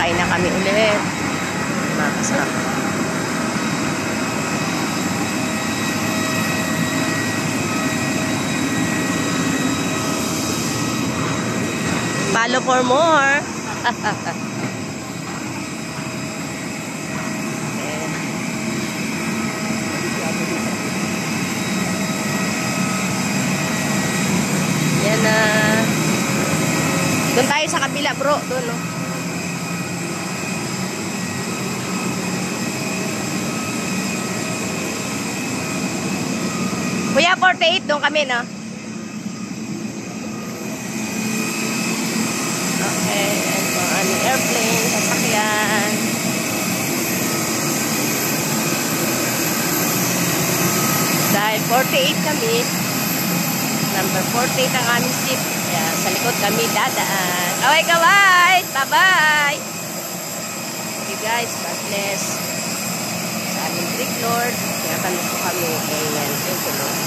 Sakay na kami ulit. Mga kasama. Follow for more. Yan na. Doon tayo sa kabila, bro. Doon, no? Kuya, 48 doon kami, no? Okay, and po, aming airplane, sasakyan. Dahil 48 kami, number 48 ang aming seat. Kaya sa likod kami dadaan. Okay, guys! Bye-bye! Okay, guys. God bless. Sa aming Greek Lord. Kaya po kami. Amen. Thank you, Lord.